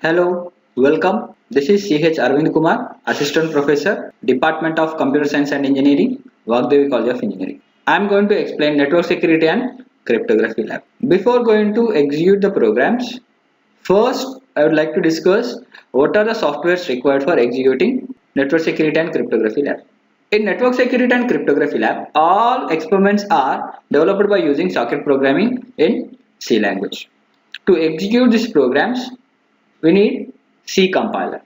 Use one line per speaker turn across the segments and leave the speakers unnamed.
Hello, welcome. This is CH Arvind Kumar, Assistant Professor, Department of Computer Science and Engineering, Vagdevi College of Engineering. I am going to explain Network Security and Cryptography Lab. Before going to execute the programs, first I would like to discuss what are the softwares required for executing Network Security and Cryptography Lab. In Network Security and Cryptography Lab, all experiments are developed by using socket programming in C language. To execute these programs, we need C compiler.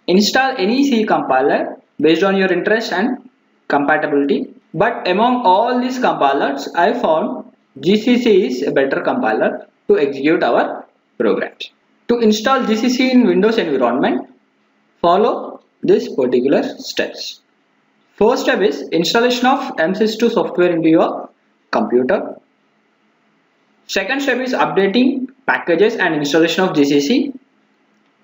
Install any C compiler based on your interest and compatibility. But among all these compilers, I found GCC is a better compiler to execute our programs. To install GCC in Windows environment, follow these particular steps. First step is installation of MSys2 software into your computer. Second step is updating packages and installation of GCC.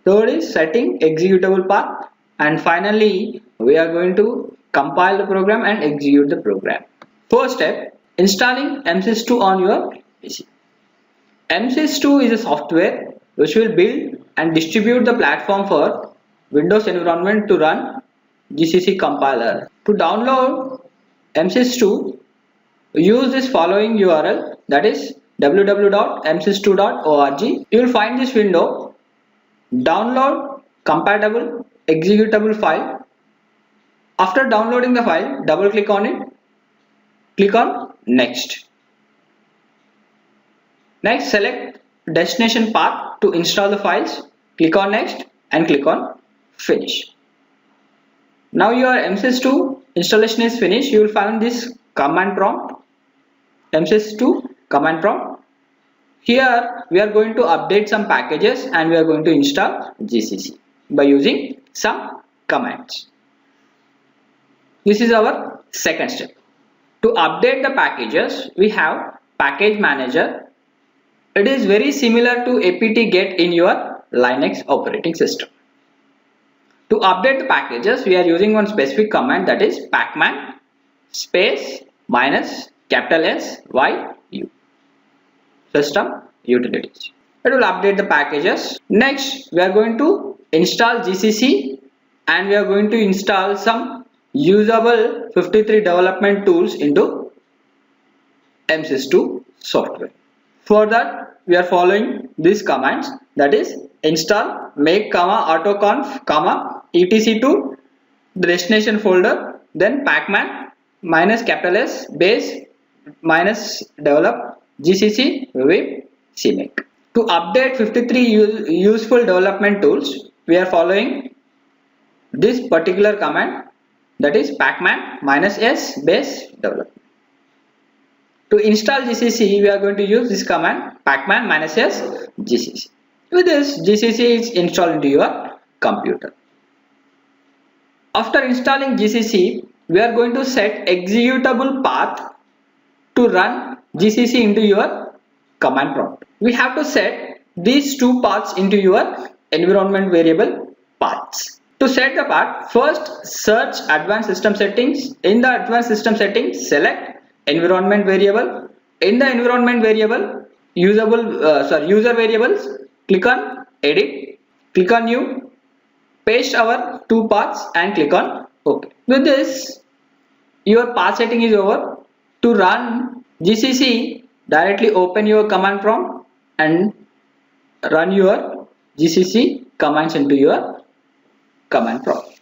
Third is setting executable path, and finally we are going to compile the program and execute the program. First step, installing MSys2 on your PC. MSys2 is a software which will build and distribute the platform for Windows environment to run GCC compiler. To download MSys2, use this following URL, that is www.msys2.org. You will find this window. Download compatible executable file. After downloading the file, double click on it. Click on next. Next, select destination path to install the files. Click on next and click on finish. Now your MSys2 installation is finished. You will find this command prompt, MSys2 command prompt. Here we are going to update some packages and we are going to install GCC by using some commands. This is our second step. To update the packages, we have package manager. It is very similar to apt-get in your Linux operating system. To update the packages, we are using one specific command, that is pacman space minus capital SYU. System utilities. It will update the packages. Next, we are going to install GCC and we are going to install some usable 53 development tools into MSys2 software. For that, we are following these commands, that is install make autoconf etc to the destination folder, then pacman minus capital S base minus develop GCC with CMake. To update 53 useful development tools, we are following this particular command, that is pacman minus S base develop. To install GCC, we are going to use this command pacman minus S GCC. With this, GCC is installed into your computer. After installing GCC, we are going to set executable path to run GCC into your command prompt. We have to set these two paths into your environment variable paths. To set the path, first search advanced system settings. In the advanced system settings, select environment variable. In the environment variable, user variables, click on edit, click on new, paste our two paths and click on OK. With this, your path setting is over. To run GCC, directly open your command prompt and run your GCC commands into your command prompt.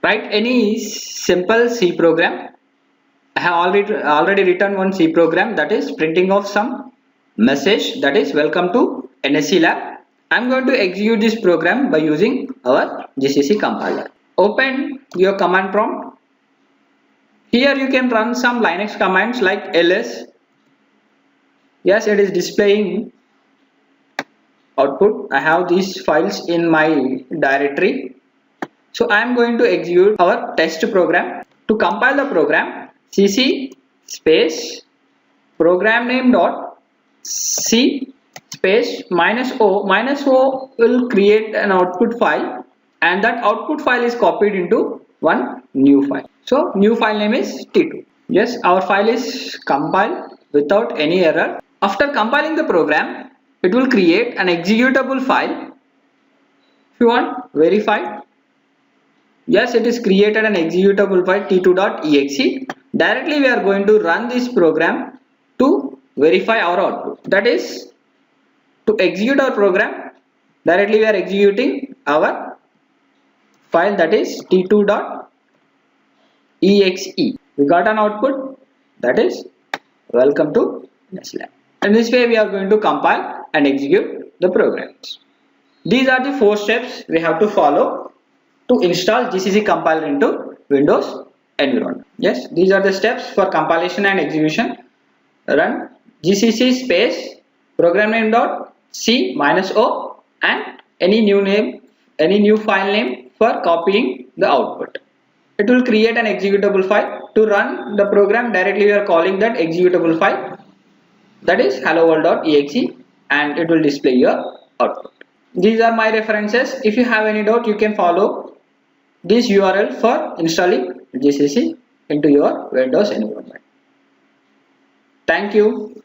Write any simple C program. I have already written one C program, that is printing of some message, that is welcome to NSC lab. I am going to execute this program by using our GCC compiler. Open your command prompt. Here you can run some Linux commands like ls. Yes, it is displaying output. I have these files in my directory. So I am going to execute our test program. To compile the program, cc space program name dot c space -o will create an output file, and that output file is copied into one new file. So new file name is T2. Yes, our file is compiled without any error. After compiling the program, it will create an executable file If you want verify, yes, it is created an executable file t2.exe. Directly we are going to run this program to verify our output. That is, to execute our program, directly we are executing our file, that is t2.exe. We got an output, that is welcome to Nestlab. In this way we are going to compile and execute the programs. These are the 4 steps we have to follow to install GCC compiler into Windows environment. Yes, these are the steps for compilation and execution. Run GCC space program name dot c -o and any new file name for copying the output. It will create an executable file. To run the program, directly we are calling that executable file, that is hello world.exe, and it will display your output. These are my references. If you have any doubt, you can follow this URL for installing GCC into your Windows environment. Thank you.